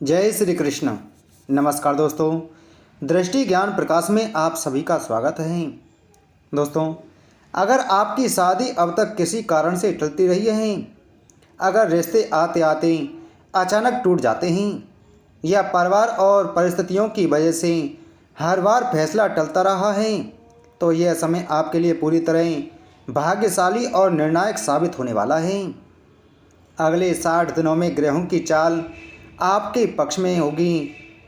जय श्री कृष्ण। नमस्कार दोस्तों, दृष्टि ज्ञान प्रकाश में आप सभी का स्वागत है। दोस्तों, अगर आपकी शादी अब तक किसी कारण से टलती रही है, अगर रिश्ते आते आते अचानक टूट जाते हैं या परिवार और परिस्थितियों की वजह से हर बार फैसला टलता रहा है, तो यह समय आपके लिए पूरी तरह भाग्यशाली और निर्णायक साबित होने वाला है। अगले 60 दिनों में ग्रहों की चाल आपके पक्ष में होगी।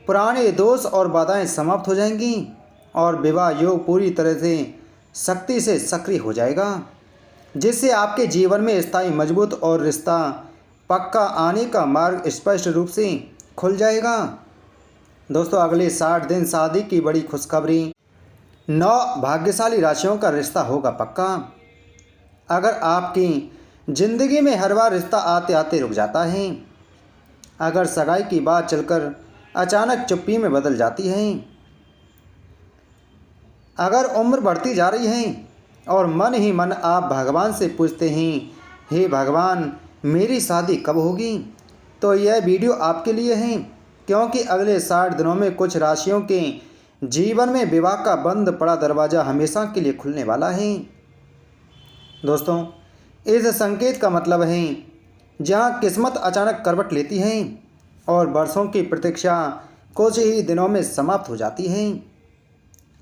पुराने दोष और बाधाएं समाप्त हो जाएंगी और विवाह योग पूरी तरह से शक्ति से सक्रिय हो जाएगा, जिससे आपके जीवन में स्थायी मजबूत और रिश्ता पक्का आने का मार्ग स्पष्ट रूप से खुल जाएगा। दोस्तों, अगले 60 दिन शादी की बड़ी खुशखबरी। 9 भाग्यशाली राशियों का रिश्ता होगा पक्का। अगर आपकी जिंदगी में हर बार रिश्ता आते आते रुक जाता है, अगर सगाई की बात चलकर अचानक चुप्पी में बदल जाती है, अगर उम्र बढ़ती जा रही है और मन ही मन आप भगवान से पूछते हैं, हे भगवान मेरी शादी कब होगी, तो यह वीडियो आपके लिए है, क्योंकि अगले 60 दिनों में कुछ राशियों के जीवन में विवाह का बंद पड़ा दरवाज़ा हमेशा के लिए खुलने वाला है। दोस्तों, इस संकेत का मतलब है जहाँ किस्मत अचानक करवट लेती है और वर्षों की प्रतीक्षा कुछ ही दिनों में समाप्त हो जाती है।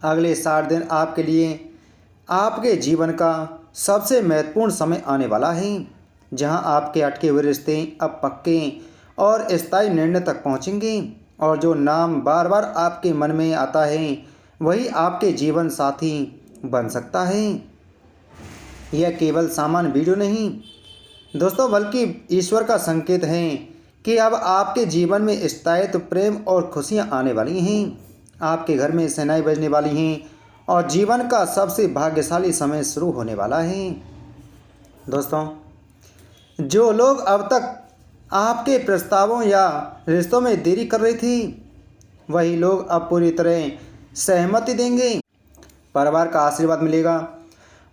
अगले 60 दिन आपके लिए आपके जीवन का सबसे महत्वपूर्ण समय आने वाला है, जहाँ आपके अटके हुए रिश्ते अब पक्के और स्थायी निर्णय तक पहुँचेंगे और जो नाम बार बार आपके मन में आता है वही आपके जीवन साथी बन सकता है। यह केवल सामान्य वीडियो नहीं दोस्तों, बल्कि ईश्वर का संकेत है कि अब आपके जीवन में स्थायित्व, प्रेम और खुशियां आने वाली हैं। आपके घर में शहनाई बजने वाली हैं और जीवन का सबसे भाग्यशाली समय शुरू होने वाला है। दोस्तों, जो लोग अब तक आपके प्रस्तावों या रिश्तों में देरी कर रही थी, वही लोग अब पूरी तरह सहमति देंगे। परिवार का आशीर्वाद मिलेगा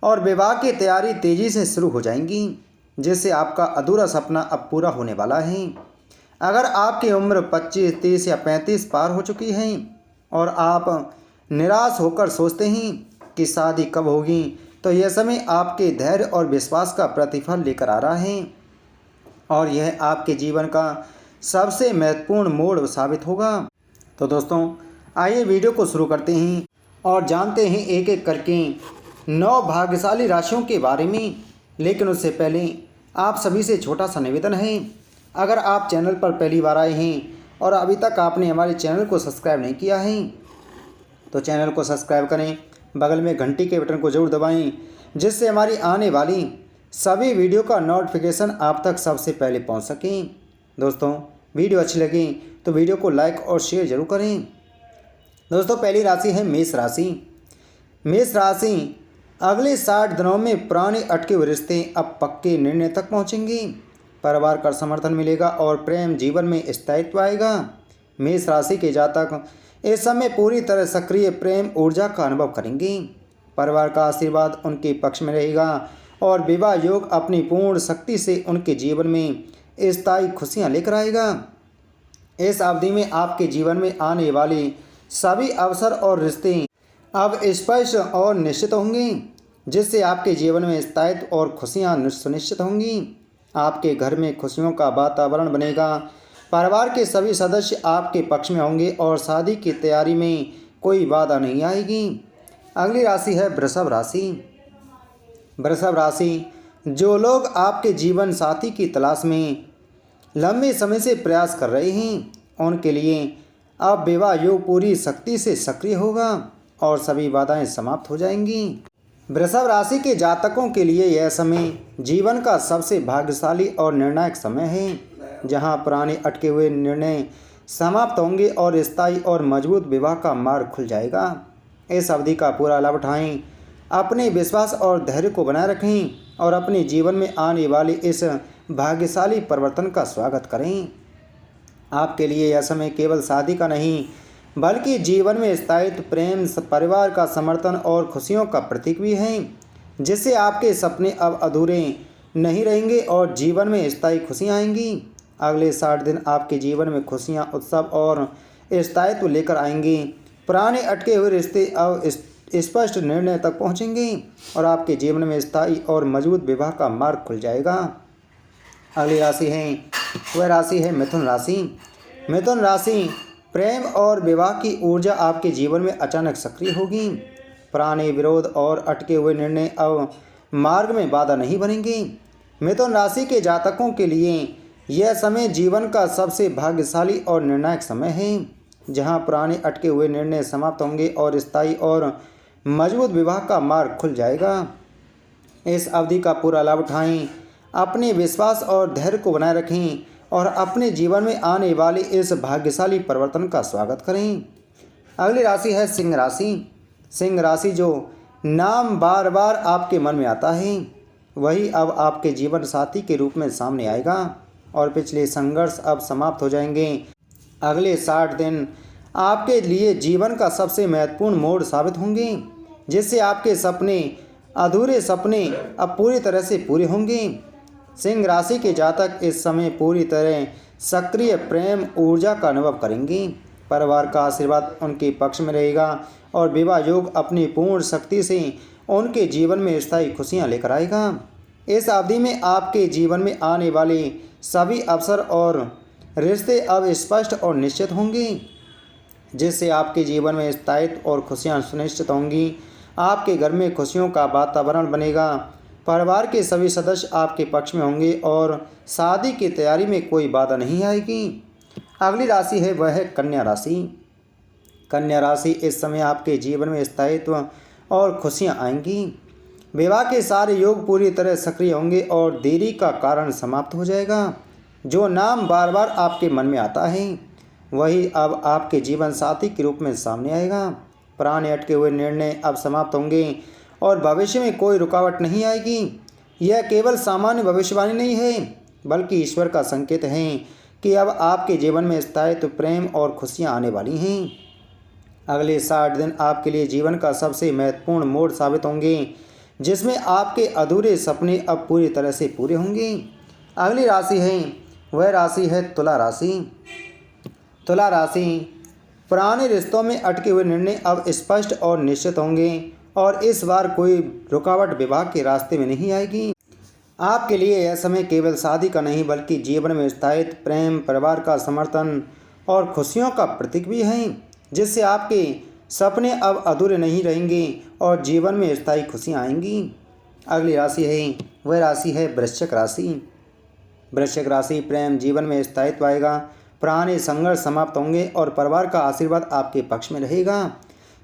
और विवाह की तैयारी तेज़ी से शुरू हो जाएंगी, जिससे आपका अधूरा सपना अब पूरा होने वाला है। अगर आपकी उम्र 25, 30 या 35 पार हो चुकी है और आप निराश होकर सोचते हैं कि शादी कब होगी, तो यह समय आपके धैर्य और विश्वास का प्रतिफल लेकर आ रहा है और यह आपके जीवन का सबसे महत्वपूर्ण मोड़ साबित होगा। तो दोस्तों, आइए वीडियो को शुरू करते हैं और जानते हैं एक एक करके 9 भाग्यशाली राशियों के बारे में। लेकिन उससे पहले आप सभी से छोटा सा निवेदन है, अगर आप चैनल पर पहली बार आए हैं और अभी तक आपने हमारे चैनल को सब्सक्राइब नहीं किया है, तो चैनल को सब्सक्राइब करें, बगल में घंटी के बटन को जरूर दबाएं, जिससे हमारी आने वाली सभी वीडियो का नोटिफिकेशन आप तक सबसे पहले पहुंच सके। दोस्तों, वीडियो अच्छी लगी तो वीडियो को लाइक और शेयर जरूर करें। दोस्तों, पहली राशि है मेष राशि। मेष राशि अगले 60 दिनों में पुराने अटके हुए रिश्ते अब पक्के निर्णय तक पहुंचेंगे। परिवार का समर्थन मिलेगा और प्रेम जीवन में स्थायित्व आएगा। मेष राशि के जातक इस समय पूरी तरह सक्रिय प्रेम ऊर्जा का अनुभव करेंगे। परिवार का आशीर्वाद उनके पक्ष में रहेगा और विवाह योग अपनी पूर्ण शक्ति से उनके जीवन में स्थायी खुशियां लेकर आएगा। इस अवधि में आपके जीवन में आने वाले सभी अवसर और रिश्ते अब स्पष्ट और निश्चित होंगे, जिससे आपके जीवन में स्थायित्व और खुशियां सुनिश्चित होंगी। आपके घर में खुशियों का वातावरण बनेगा। परिवार के सभी सदस्य आपके पक्ष में होंगे और शादी की तैयारी में कोई बाधा नहीं आएगी। अगली राशि है वृषभ राशि। वृषभ राशि, जो लोग आपके जीवन साथी की तलाश में लंबे समय से प्रयास कर रहे हैं, उनके लिए अब विवाह योग पूरी शक्ति से सक्रिय होगा और सभी बाधाएं समाप्त हो जाएंगी। वृषभ राशि के जातकों के लिए यह समय जीवन का सबसे भाग्यशाली और निर्णायक समय है, जहां पुराने अटके हुए निर्णय समाप्त होंगे और स्थायी और मजबूत विवाह का मार्ग खुल जाएगा। इस अवधि का पूरा लाभ उठाएं, अपने विश्वास और धैर्य को बनाए रखें और अपने जीवन में आने वाले इस भाग्यशाली परिवर्तन का स्वागत करें। आपके लिए यह समय केवल शादी का नहीं, बल्कि जीवन में स्थायित्व, प्रेम, परिवार का समर्थन और खुशियों का प्रतीक भी है, जिससे आपके सपने अब अधूरे नहीं रहेंगे और जीवन में स्थायी खुशियाँ आएंगी। अगले 60 दिन आपके जीवन में खुशियाँ, उत्सव और स्थायित्व लेकर आएंगे। पुराने अटके हुए रिश्ते अब स्पष्ट निर्णय तक पहुँचेंगे और आपके जीवन में स्थायी और मजबूत विवाह का मार्ग खुल जाएगा। अगली राशि है वह राशि है मिथुन राशि। मिथुन राशि प्रेम और विवाह की ऊर्जा आपके जीवन में अचानक सक्रिय होगी। पुराने विरोध और अटके हुए निर्णय अब मार्ग में बाधा नहीं बनेंगे। मिथुन राशि के जातकों के लिए यह समय जीवन का सबसे भाग्यशाली और निर्णायक समय है, जहां पुराने अटके हुए निर्णय समाप्त होंगे और स्थायी और मजबूत विवाह का मार्ग खुल जाएगा। इस अवधि का पूरा लाभ उठाएं, अपने विश्वास और धैर्य को बनाए रखें और अपने जीवन में आने वाले इस भाग्यशाली परिवर्तन का स्वागत करें। अगली राशि है सिंह राशि। सिंह राशि जो नाम बार बार आपके मन में आता है, वही अब आपके जीवन साथी के रूप में सामने आएगा और पिछले संघर्ष अब समाप्त हो जाएंगे। अगले 60 दिन आपके लिए जीवन का सबसे महत्वपूर्ण मोड़ साबित होंगे, जिससे आपके अधूरे सपने अब पूरी तरह से पूरे होंगे। सिंह राशि के जातक इस समय पूरी तरह सक्रिय प्रेम ऊर्जा का अनुभव करेंगे। परिवार का आशीर्वाद उनके पक्ष में रहेगा और विवाह योग अपनी पूर्ण शक्ति से उनके जीवन में स्थायी खुशियां लेकर आएगा। इस अवधि में आपके जीवन में आने वाले सभी अवसर और रिश्ते अब स्पष्ट और निश्चित होंगे, जिससे आपके जीवन में स्थायित्व और खुशियां सुनिश्चित होंगी। आपके घर में खुशियों का वातावरण बनेगा, परिवार के सभी सदस्य आपके पक्ष में होंगे और शादी की तैयारी में कोई बाधा नहीं आएगी। अगली राशि है वह है कन्या राशि। कन्या राशि इस समय आपके जीवन में स्थायित्व और खुशियां आएंगी। विवाह के सारे योग पूरी तरह सक्रिय होंगे और देरी का कारण समाप्त हो जाएगा। जो नाम बार बार आपके मन में आता है, वही अब आपके जीवन साथी के रूप में सामने आएगा। पुराने अटके हुए निर्णय अब समाप्त होंगे और भविष्य में कोई रुकावट नहीं आएगी। यह केवल सामान्य भविष्यवाणी नहीं है, बल्कि ईश्वर का संकेत है कि अब आपके जीवन में स्थायित्व, प्रेम और खुशियां आने वाली हैं। अगले 60 दिन आपके लिए जीवन का सबसे महत्वपूर्ण मोड़ साबित होंगे, जिसमें आपके अधूरे सपने अब पूरी तरह से पूरे होंगे। अगली राशि है वह राशि है तुला राशि। तुला राशि पुराने रिश्तों में अटके हुए निर्णय अब स्पष्ट और निश्चित होंगे और इस बार कोई रुकावट विवाह के रास्ते में नहीं आएगी। आपके लिए यह समय केवल शादी का नहीं, बल्कि जीवन में स्थायित्व, प्रेम, परिवार का समर्थन और खुशियों का प्रतीक भी है, जिससे आपके सपने अब अधूरे नहीं रहेंगे और जीवन में स्थायी खुशियाँ आएंगी। अगली राशि है वह राशि है वृश्चिक राशि। वृश्चिक राशि प्रेम जीवन में स्थायित्व आएगा, पुराने संघर्ष समाप्त होंगे और परिवार का आशीर्वाद आपके पक्ष में रहेगा।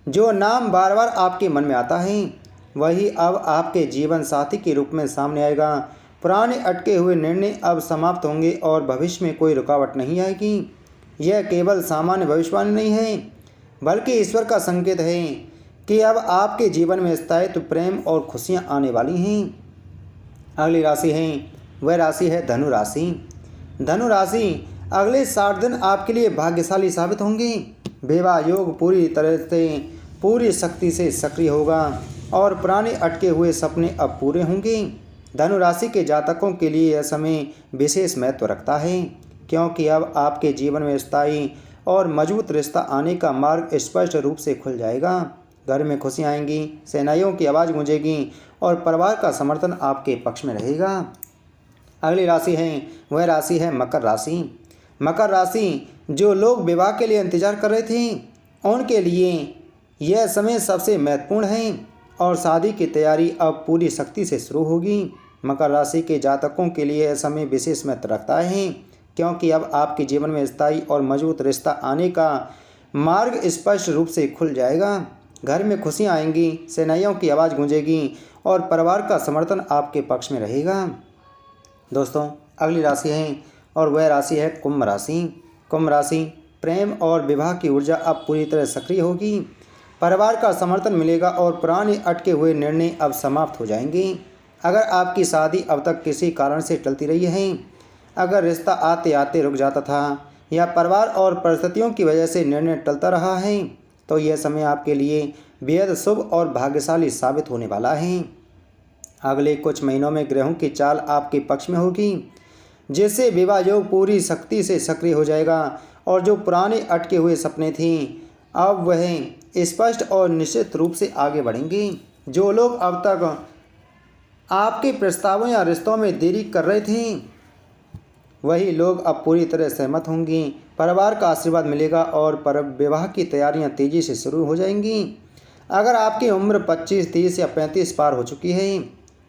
जो नाम बार बार आपके मन में आता है, वही अब आपके जीवन साथी के रूप में सामने आएगा। पुराने अटके हुए निर्णय अब समाप्त होंगे और भविष्य में कोई रुकावट नहीं आएगी। यह केवल सामान्य भविष्यवाणी नहीं है, बल्कि ईश्वर का संकेत है कि अब आपके जीवन में स्थायित्व, प्रेम और खुशियाँ आने वाली हैं। अगली राशि है वह राशि है धनु राशि। धनु राशि अगले 60 दिन आपके लिए भाग्यशाली साबित होंगे। विवाह योग पूरी तरह से पूरी शक्ति से सक्रिय होगा और पुराने अटके हुए सपने अब पूरे होंगे। धनु राशि के जातकों के लिए यह समय विशेष महत्व रखता है, क्योंकि अब आपके जीवन में स्थायी और मजबूत रिश्ता आने का मार्ग स्पष्ट रूप से खुल जाएगा। घर में खुशियाँ आएंगी, सेनाइयों की आवाज़ गूंजेगी और परिवार का समर्थन आपके पक्ष में रहेगा। अगली राशि है वह राशि है मकर राशि। मकर राशि जो लोग विवाह के लिए इंतजार कर रहे थे, उनके लिए यह समय सबसे महत्वपूर्ण है और शादी की तैयारी अब पूरी शक्ति से शुरू होगी। मकर राशि के जातकों के लिए यह समय विशेष महत्व रखता है, क्योंकि अब आपके जीवन में स्थायी और मजबूत रिश्ता आने का मार्ग स्पष्ट रूप से खुल जाएगा। घर में खुशियाँ आएंगी, सेनाइयों की आवाज़ गूंजेगी और परिवार का समर्थन आपके पक्ष में रहेगा। दोस्तों, अगली राशि है और वह राशि है कुंभ राशि। कुंभ राशि प्रेम और विवाह की ऊर्जा अब पूरी तरह सक्रिय होगी। परिवार का समर्थन मिलेगा और पुराने अटके हुए निर्णय अब समाप्त हो जाएंगे। अगर आपकी शादी अब तक किसी कारण से टलती रही है, अगर रिश्ता आते आते रुक जाता था या परिवार और परिस्थितियों की वजह से निर्णय टलता रहा है, तो यह समय आपके लिए बेहद शुभ और भाग्यशाली साबित होने वाला है। अगले कुछ महीनों में ग्रहों की चाल आपके पक्ष में होगी। जिससे विवाह योग पूरी शक्ति से सक्रिय हो जाएगा और जो पुराने अटके हुए सपने थी अब वह स्पष्ट और निश्चित रूप से आगे बढ़ेंगे। जो लोग अब तक आपके प्रस्तावों या रिश्तों में देरी कर रहे थे वही लोग अब पूरी तरह सहमत होंगी। परिवार का आशीर्वाद मिलेगा और पर विवाह की तैयारियां तेज़ी से शुरू हो जाएंगी। अगर आपकी उम्र 25, 30 या 35 पार हो चुकी है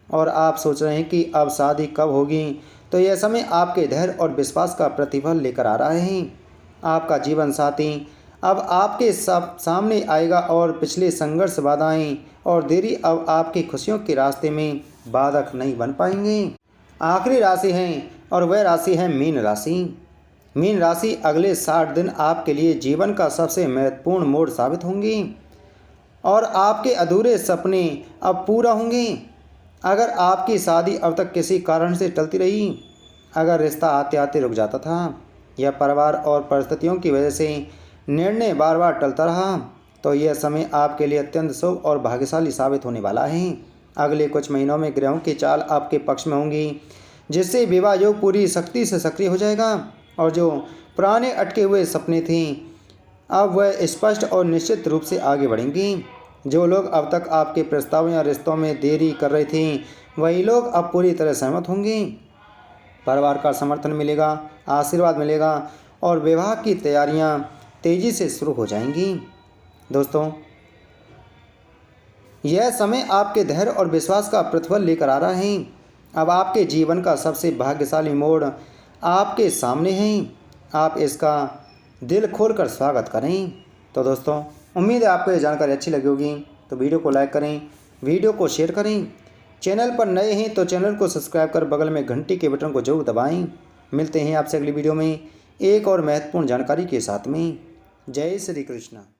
और आप सोच रहे हैं कि अब शादी कब होगी, तो यह समय आपके धैर्य और विश्वास का प्रतिफल लेकर आ रहा है। आपका जीवन साथी अब आपके सामने आएगा और पिछले संघर्ष, बाधाएं और देरी अब आपकी खुशियों के रास्ते में बाधक नहीं बन पाएंगे। आखिरी राशि है और वह राशि है मीन राशि। मीन राशि अगले 60 दिन आपके लिए जीवन का सबसे महत्वपूर्ण मोड़ साबित होंगी और आपके अधूरे सपने अब पूरा होंगे। अगर आपकी शादी अब तक किसी कारण से टलती रही, अगर रिश्ता आते आते रुक जाता था या परिवार और परिस्थितियों की वजह से निर्णय बार बार टलता रहा, तो यह समय आपके लिए अत्यंत शुभ और भाग्यशाली साबित होने वाला है। अगले कुछ महीनों में ग्रहों की चाल आपके पक्ष में होंगी, जिससे विवाह योग पूरी शक्ति से सक्रिय हो जाएगा और जो पुराने अटके हुए सपने थे अब वह स्पष्ट और निश्चित रूप से आगे बढ़ेंगी। जो लोग अब तक आपके प्रस्ताव या रिश्तों में देरी कर रहे थे वही लोग अब पूरी तरह सहमत होंगे। परिवार का समर्थन मिलेगा, आशीर्वाद मिलेगा और विवाह की तैयारियां तेज़ी से शुरू हो जाएंगी। दोस्तों, यह समय आपके धैर्य और विश्वास का प्रतिफल लेकर आ रहा है। अब आपके जीवन का सबसे भाग्यशाली मोड़ आपके सामने है। आप इसका दिल खोलकर स्वागत करें। तो दोस्तों, उम्मीद है आपको ये जानकारी अच्छी लगी होगी। तो वीडियो को लाइक करें, वीडियो को शेयर करें। चैनल पर नए हैं तो चैनल को सब्सक्राइब कर बगल में घंटी के बटन को जरूर दबाएं। मिलते हैं आपसे अगली वीडियो में एक और महत्वपूर्ण जानकारी के साथ में। जय श्री कृष्ण।